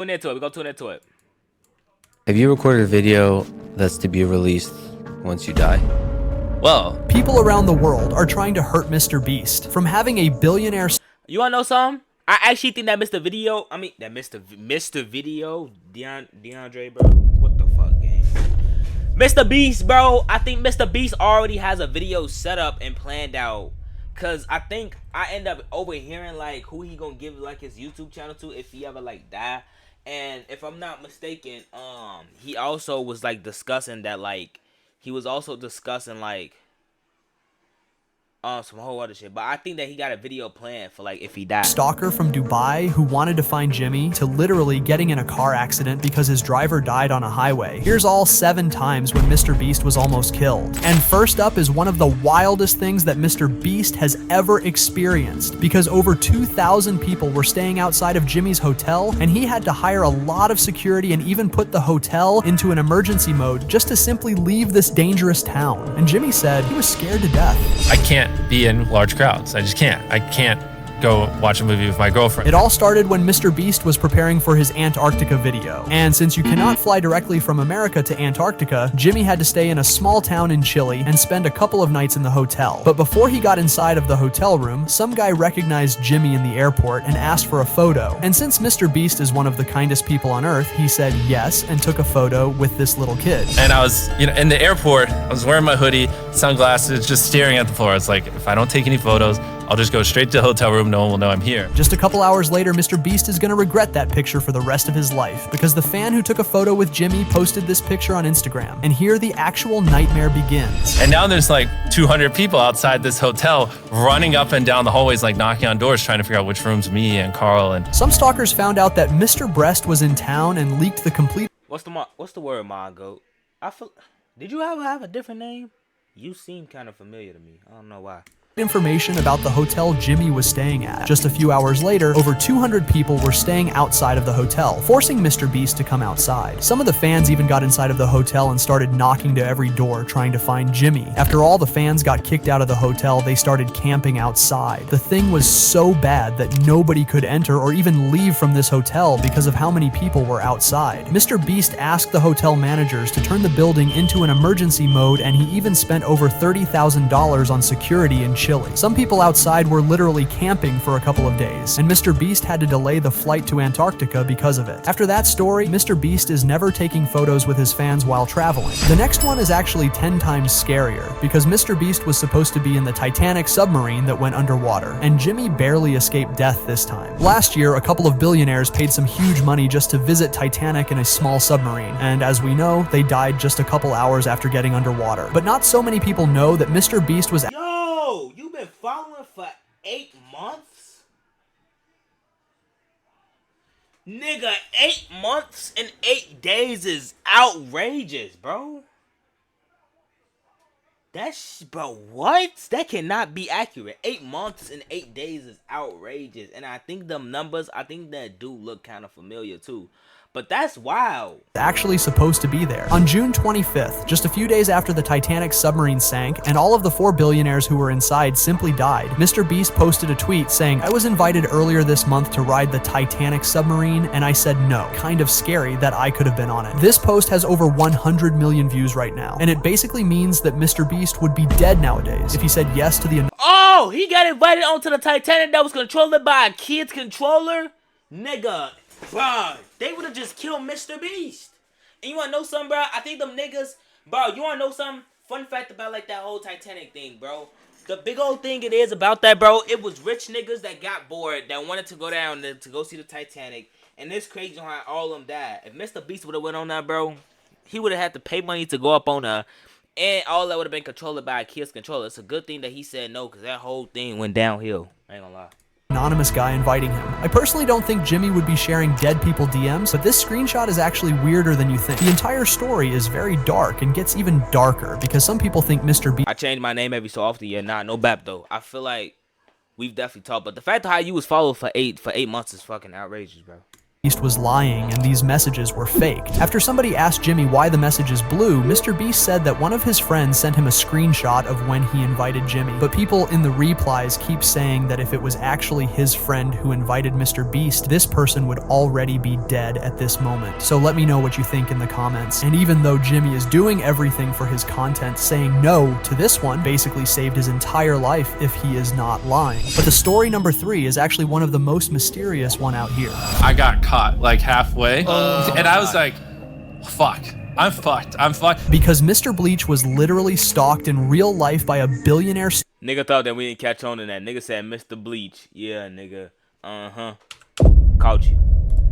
Tune into it. We go tune into it. Have you recorded a video that's to be released once you die? Well, people around the world are trying to hurt Mr. Beast from having a billionaire. You wanna know something? I actually think that Mr. Video, that Mr. Video, DeAndre, bro. What the fuck, gang? Mr. Beast, bro. I think Mr. Beast already has a video set up and planned out. Cause I think I end up overhearing like who he gonna give like his YouTube channel to if he ever like die. And if I'm not mistaken, he also was like discussing that like he was also discussing like some whole other shit, but I think that he got a video planned for like if he died. Stalker from Dubai who wanted to find Jimmy to literally getting in a car accident because his driver died on a highway. Here's all 7 times when Mr. Beast was almost killed. And first up is one of the wildest things that Mr. Beast has ever experienced, because over 2,000 people were staying outside of Jimmy's hotel and he had to hire a lot of security and even put the hotel into an emergency mode just to simply leave this dangerous town. And Jimmy said he was scared to death. I can't be in large crowds. I just can't. I can't go watch a movie with my girlfriend. It all started when Mr. Beast was preparing for his Antarctica video. And since you cannot fly directly from America to Antarctica, Jimmy had to stay in a small town in Chile and spend a couple of nights in the hotel. But before he got inside of the hotel room, some guy recognized Jimmy in the airport and asked for a photo. And since Mr. Beast is one of the kindest people on earth, he said yes and took a photo with this little kid. And I was, in the airport, I was wearing my hoodie, sunglasses, just staring at the floor. It's like, if I don't take any photos, I'll just go straight to the hotel room. No one will know I'm here. Just a couple hours later, Mr. Beast is gonna regret that picture for the rest of his life, because the fan who took a photo with Jimmy posted this picture on Instagram. And here the actual nightmare begins. And now there's like 200 people outside this hotel running up and down the hallways, like knocking on doors, trying to figure out which room's me and Carl. And some stalkers found out that Mr. Breast was in town and leaked the complete. What's the word, Mongo? Did you ever have a different name? You seem kind of familiar to me. I don't know why. Information about the hotel Jimmy was staying at. Just a few hours later, over 200 people were staying outside of the hotel, forcing Mr. Beast to come outside. Some of the fans even got inside of the hotel and started knocking to every door trying to find Jimmy. After all the fans got kicked out of the hotel, they started camping outside. The thing was so bad that nobody could enter or even leave from this hotel because of how many people were outside. Mr. Beast asked the hotel managers to turn the building into an emergency mode, and he even spent over $30,000 on security in Chile. Some people outside were literally camping for a couple of days, and Mr. Beast had to delay the flight to Antarctica because of it. After that story, Mr. Beast is never taking photos with his fans while traveling. The next one is actually 10 times scarier, because Mr. Beast was supposed to be in the Titanic submarine that went underwater, and Jimmy barely escaped death this time. Last year, a couple of billionaires paid some huge money just to visit Titanic in a small submarine, and as we know, they died just a couple hours after getting underwater. But not so many people know that Mr. Beast was You've been following for 8 months? Nigga, 8 months and 8 days is outrageous, bro. Bro, what? That cannot be accurate. 8 months and 8 days is outrageous. And I think them numbers, I think that do look kind of familiar too. But that's wild. Actually supposed to be there. On June 25th, just a few days after the Titanic submarine sank and all of the 4 billionaires who were inside simply died, Mr. Beast posted a tweet saying, "I was invited earlier this month to ride the Titanic submarine and I said no. Kind of scary that I could have been on it." This post has over 100 million views right now, and it basically means that Mr. Beast would be dead nowadays if he said yes to the... Oh, he got invited onto the Titanic that was controlled by a kid's controller? Nigga. Bro, they would have just killed Mr. Beast. And you want to know something, bro? I think them niggas... Bro, you want to know something? Fun fact about, like, that whole Titanic thing, bro. The big old thing it is about that, bro, it was rich niggas that got bored, that wanted to go down to go see the Titanic. And this crazy how all of them died. If Mr. Beast would have went on that, bro, he would have had to pay money to go up on there. And all that would have been controlled by a kid's controller. It's a good thing that he said no, because that whole thing went downhill. I ain't gonna lie. Anonymous guy inviting him. I personally don't think Jimmy would be sharing dead people DMs, but this screenshot is actually weirder than you think. The entire story is very dark and gets even darker because some people think Mr. Beast... I change my name every so often. Yeah, nah, no bap though. I feel like we've definitely talked, but the fact that how you was followed for eight months is fucking outrageous, bro. Beast was lying and these messages were faked. After somebody asked Jimmy why the message is blue, Mr. Beast said that one of his friends sent him a screenshot of when he invited Jimmy. But people in the replies keep saying that if it was actually his friend who invited Mr. Beast, this person would already be dead at this moment. So let me know what you think in the comments. And even though Jimmy is doing everything for his content, saying no to this one basically saved his entire life if he is not lying. But the story number 3 is actually one of the most mysterious one out here. I got caught like halfway, and I was like, fuck. I'm fucked. Because Mr. Bleach was literally stalked in real life by a billionaire. Nigga thought that we didn't catch on to that. Nigga said Mr. Bleach. Yeah, nigga. Caught you.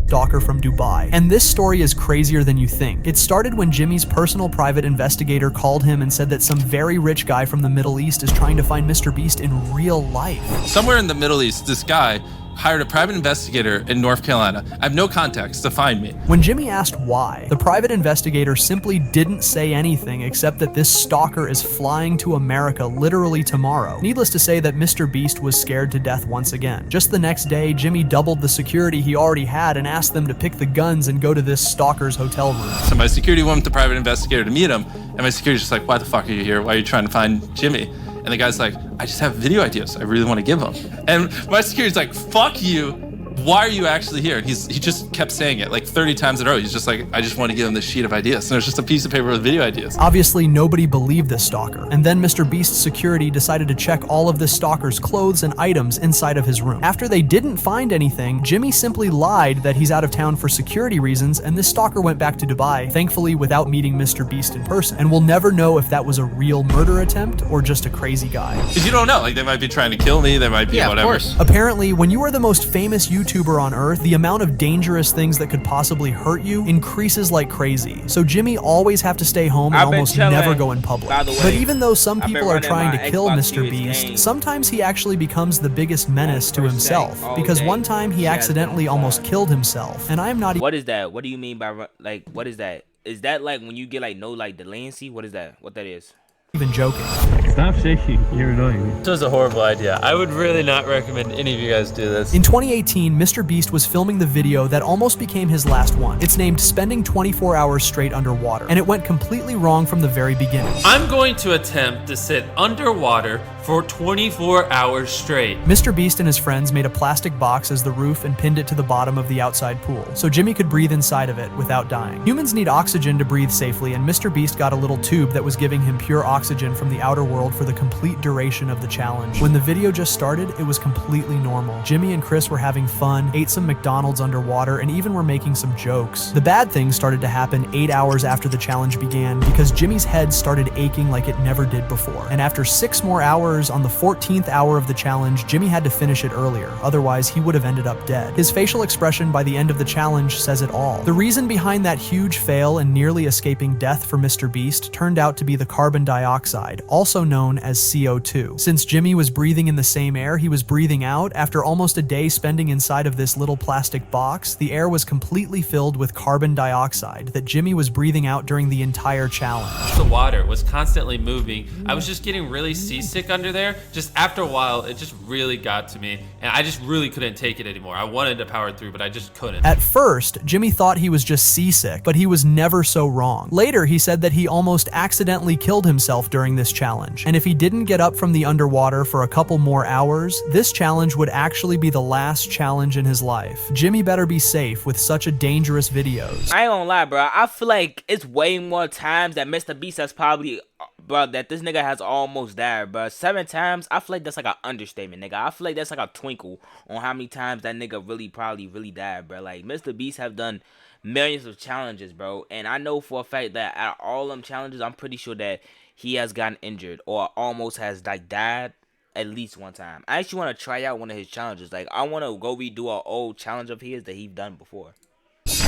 Stalker from Dubai. And this story is crazier than you think. It started when Jimmy's personal private investigator called him and said that some very rich guy from the Middle East is trying to find Mr. Beast in real life. Somewhere in the Middle East, this guy hired a private investigator in North Carolina. I have no contacts to find me. When Jimmy asked why, the private investigator simply didn't say anything except that this stalker is flying to America literally tomorrow. Needless to say that Mr. Beast was scared to death once again. Just the next day, Jimmy doubled the security he already had and asked them to pick the guns and go to this stalker's hotel room. So my security went with the private investigator to meet him, and my security's just like, why the fuck are you here? Why are you trying to find Jimmy? And the guy's like, I just have video ideas I really want to give him. And my security's like, fuck you. Why are you actually here? And he just kept saying it like 30 times in a row. He's just like, I just want to give him this sheet of ideas. And it's just a piece of paper with video ideas. Obviously, nobody believed this stalker. And then Mr. Beast's security decided to check all of this stalker's clothes and items inside of his room. After they didn't find anything, Jimmy simply lied that he's out of town for security reasons, and this stalker went back to Dubai, thankfully without meeting Mr. Beast in person. And we'll never know if that was a real murder attempt or just a crazy guy. Because you don't know. Like, they might be trying to kill me. They might be whatever. Of course. Apparently, when you are the most famous YouTuber on Earth, the amount of dangerous things that could possibly hurt you increases like crazy. So Jimmy always have to stay home and almost never go in public. But even though some people are trying to kill Mr. Beast, sometimes he actually becomes the biggest menace to himself. Because one time he accidentally almost killed himself. And I'm not What is that? What do you mean by, like, what is that? Is that like when you get like no like delayance? What is that? What that is? even joking. Stop shaking. You're annoying me. This was a horrible idea. I would really not recommend any of you guys do this. In 2018, Mr. Beast was filming the video that almost became his last one. It's named Spending 24 Hours Straight Underwater, and it went completely wrong from the very beginning. I'm going to attempt to sit underwater for 24 hours straight. Mr. Beast and his friends made a plastic box as the roof and pinned it to the bottom of the outside pool, so Jimmy could breathe inside of it without dying. Humans need oxygen to breathe safely, and Mr. Beast got a little tube that was giving him pure oxygen from the outer world for the complete duration of the challenge. When the video just started, it was completely normal. Jimmy and Chris were having fun, ate some McDonald's underwater, and even were making some jokes. The bad things started to happen 8 hours after the challenge began because Jimmy's head started aching like it never did before. And after 6 more hours on the 14th hour of the challenge, Jimmy had to finish it earlier, otherwise he would have ended up dead. His facial expression by the end of the challenge says it all. The reason behind that huge fail and nearly escaping death for Mr. Beast turned out to be the carbon dioxide, also known as CO2. Since Jimmy was breathing in the same air he was breathing out, after almost a day spending inside of this little plastic box, the air was completely filled with carbon dioxide that Jimmy was breathing out during the entire challenge. The water was constantly moving. I was just getting really seasick under there. Just after a while, it just really got to me, and I just really couldn't take it anymore. I wanted to power through, but I just couldn't. At first, Jimmy thought he was just seasick, but he was never so wrong. Later, he said that he almost accidentally killed himself during this challenge, and if he didn't get up from the underwater for a couple more hours, this challenge would actually be the last challenge in his life. Jimmy better be safe with such a dangerous videos. I ain't gonna lie, bro. I feel like it's way more times that Mr. Beast has probably, bro, that this nigga has almost died, bro. 7 times, I feel like that's like an understatement, nigga. I feel like that's like a twinkle on how many times that nigga really probably died, bro. Like, Mr. Beast have done millions of challenges, bro. And I know for a fact that out of all them challenges, I'm pretty sure that he has gotten injured or almost has like died at least one time. I actually want to try out one of his challenges. Like, I want to go redo an old challenge of his that he's done before.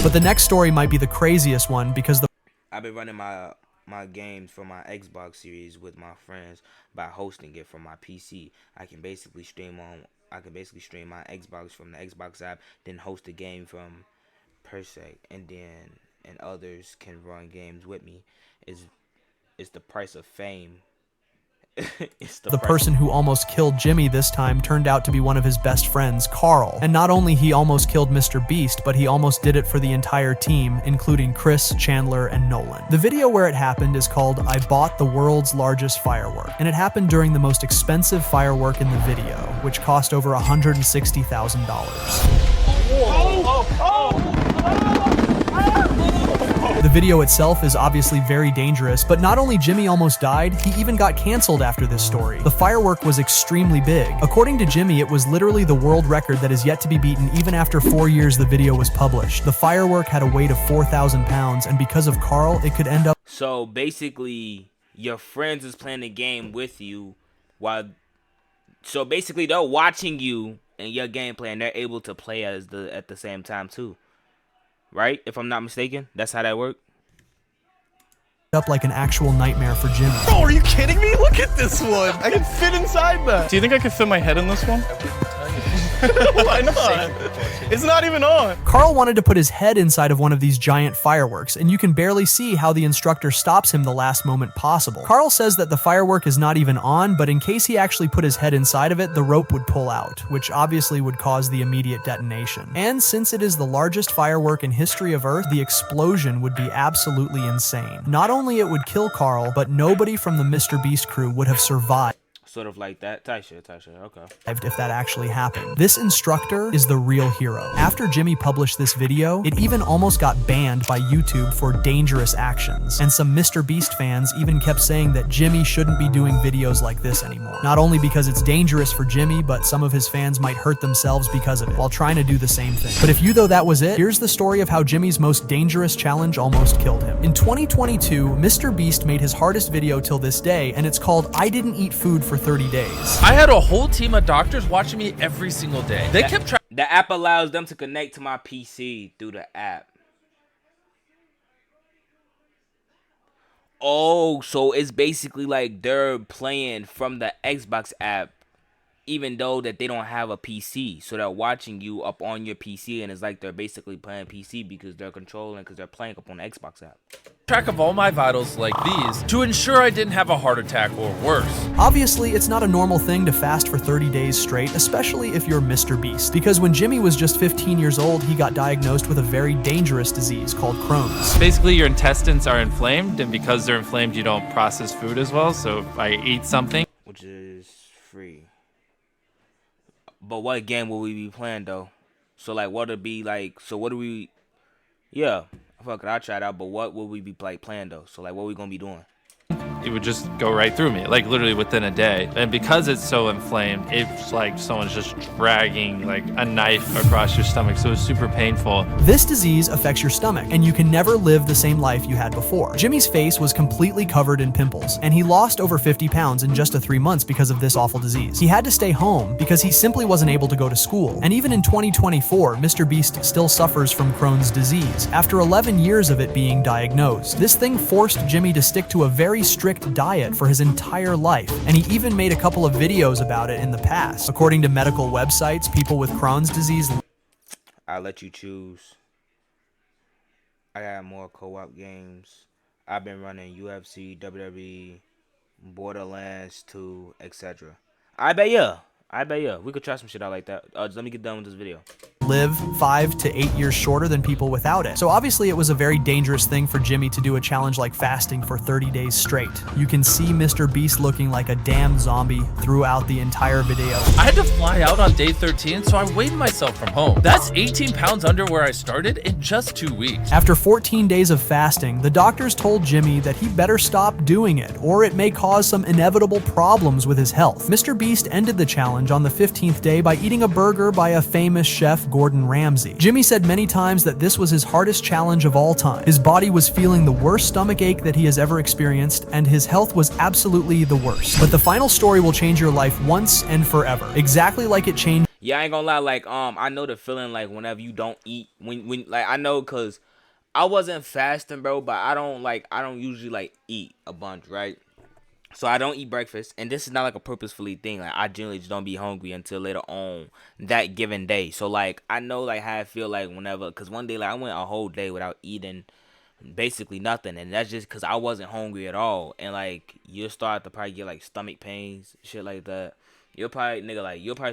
But the next story might be the craziest one because I've been running my games for my Xbox series with my friends by hosting it from my PC. I can basically stream my Xbox from the Xbox app, then host a game from Persec, and others can run games with me. It's the price of fame. It's The person who almost killed Jimmy this time turned out to be one of his best friends, Carl. And not only he almost killed Mr. Beast, but he almost did it for the entire team, including Chris, Chandler, and Nolan. The video where it happened is called I Bought the World's Largest Firework, and it happened during the most expensive firework in the video, which cost over $160,000. The video itself is obviously very dangerous, but not only Jimmy almost died, he even got canceled after this story. The firework was extremely big. According to Jimmy, it was literally the world record that is yet to be beaten even after 4 years the video was published. The firework had a weight of 4,000 pounds, and because of Carl, it could end up... So basically, your friends is playing the game with you while... So basically, they're watching you and your gameplay, and they're able to play at the same time too. Right? If I'm not mistaken, that's how that worked. Up like an actual nightmare for Jimmy. Bro, are you kidding me? Look at this one. I can fit inside that. Do you think I could fit my head in this one? Why not? It's not even on. Carl wanted to put his head inside of one of these giant fireworks, and you can barely see how the instructor stops him the last moment possible. Carl says that the firework is not even on, but in case he actually put his head inside of it, the rope would pull out, which obviously would cause the immediate detonation. And since it is the largest firework in history of Earth, the explosion would be absolutely insane. Not only it would kill Carl, but nobody from the Mr. Beast crew would have survived. Sort of like that. Taisha, okay. If that actually happened. This instructor is the real hero. After Jimmy published this video, it even almost got banned by YouTube for dangerous actions. And some Mr. Beast fans even kept saying that Jimmy shouldn't be doing videos like this anymore. Not only because it's dangerous for Jimmy, but some of his fans might hurt themselves because of it, while trying to do the same thing. But if you thought that was it, here's the story of how Jimmy's most dangerous challenge almost killed him. In 2022, Mr. Beast made his hardest video till this day, and it's called I Didn't Eat Food for 30 days. I had a whole team of doctors watching me every single day. They kept trying. The app allows them to connect to my PC through the app. Oh, so it's basically like they're playing from the Xbox app, even though that they don't have a PC. So they're watching you up on your PC, and it's like they're basically playing PC because they're controlling, because they're playing up on the Xbox app. Track of all my vitals like these to ensure I didn't have a heart attack or worse. Obviously, it's not a normal thing to fast for 30 days straight, especially if you're Mr. Beast, because when Jimmy was just 15 years old, he got diagnosed with a very dangerous disease called Crohn's. Basically, your intestines are inflamed, and because they're inflamed, you don't process food as well. So if I eat something, which is free. But what game will we be playing though? So like, what would be like? So what do we? Yeah, fuck it, I'll try it out. But what will we be like playing though? So like, what we gonna be doing? it would just go right through me, like literally within a day. And because it's so inflamed, it's like someone's just dragging like a knife across your stomach. So it's super painful. This disease affects your stomach, and you can never live the same life you had before. Jimmy's face was completely covered in pimples, and he lost over 50 pounds in just 3 months because of this awful disease. He had to stay home because he simply wasn't able to go to school. And even in 2024, Mr. Beast still suffers from Crohn's disease, after 11 years of it being diagnosed. This thing forced Jimmy to stick to a very strict diet for his entire life, and he even made a couple of videos about it in the past. According to medical websites, people with Crohn's disease... I'll let you choose. I got more co-op games. I've been running UFC, WWE, Borderlands 2, etc. I bet yeah. We could try some shit out like that. Just let me get done with this video. Live 5 to 8 years shorter than people without it. So obviously it was a very dangerous thing for Jimmy to do a challenge like fasting for 30 days straight. You can see Mr. Beast looking like a damn zombie throughout the entire video. I had to fly out on day 13, so I weighed myself from home. That's 18 pounds under where I started in just 2 weeks. After 14 days of fasting, the doctors told Jimmy that he better stop doing it, or it may cause some inevitable problems with his health. Mr. Beast ended the challenge on the 15th day by eating a burger by a famous chef, Gordon Ramsay. Jimmy said many times that this was his hardest challenge of all time. His body was feeling the worst stomach ache that he has ever experienced, and his health was absolutely the worst. But the final story will change your life once and forever, exactly like it changed. Yeah, I ain't gonna lie, like, I know the feeling, like, whenever you don't eat, when like, I know, cause I wasn't fasting, bro, but I don't usually, like, eat a bunch, right? So I don't eat breakfast, and this is not like a purposefully thing. Like, I generally just don't be hungry until later on that given day. So like, I know like how I feel like whenever, cause one day like I went a whole day without eating basically nothing, and that's just because I wasn't hungry at all. And like you'll start to probably get like stomach pains, shit like that. You'll probably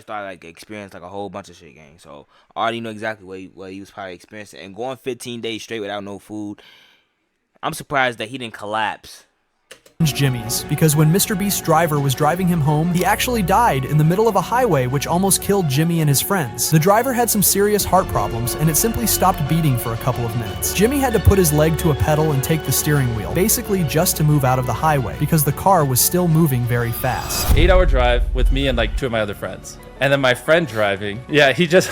start like experience like a whole bunch of shit, gang. So I already know exactly what he was probably experiencing. And going 15 days straight without no food, I'm surprised that he didn't collapse. Jimmy's, because when Mr. Beast's driver was driving him home, he actually died in the middle of a highway, which almost killed Jimmy and his friends. The driver had some serious heart problems, and it simply stopped beating for a couple of minutes. Jimmy had to put his leg to a pedal and take the steering wheel, basically just to move out of the highway, because the car was still moving very fast. 8-hour drive with me and like 2 of my other friends. And then my friend driving, yeah, he just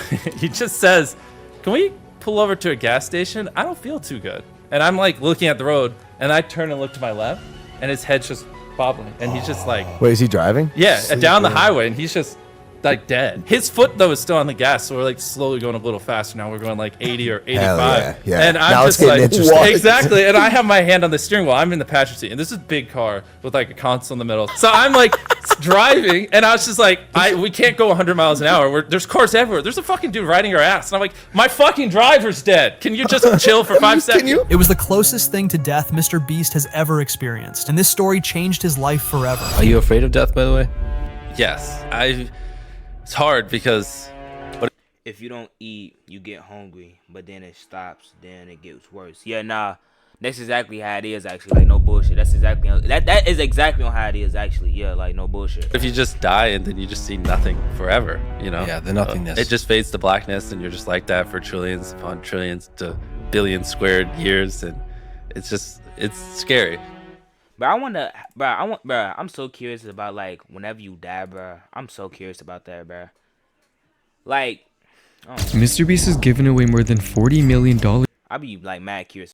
says, "Can we pull over to a gas station? I don't feel too good." And I'm like looking at the road, and I turn and look to my left, and his head's just bobbling, and he's just like, Wait, is he driving? yeah, down the highway, and he's just like dead. His foot though is still on the gas, so we're like slowly going a little faster now. We're going like 80 or 85. Hell yeah. And I'm Now it's just getting like, interesting. exactly. And I have my hand on the steering wheel. I'm in the passenger seat, and this is a big car with like a console in the middle. So I'm like driving, and I was just like, we can't go 100 miles an hour. There's cars everywhere. There's a fucking dude riding our ass, and I'm like, my fucking driver's dead. Can you just chill for 5 seconds? It was the closest thing to death Mr. Beast has ever experienced, and this story changed his life forever. Are you afraid of death, by the way? Yes, it's hard because If you don't eat, you get hungry, but then it stops, then it gets worse. Yeah, nah, that's exactly how it is actually. Like no bullshit. That's exactly that is exactly on how it is actually. Yeah, like no bullshit. if you just die and then you just see nothing forever, you know? Yeah, the nothingness. It just fades to blackness, and you're just like that for trillions upon trillions to billion squared years, and it's scary. But I'm so curious about like whenever you die, bro. I'm so curious about that, bro. Like, Mr. Beast has given away more than $40 million. I'd be like mad curious.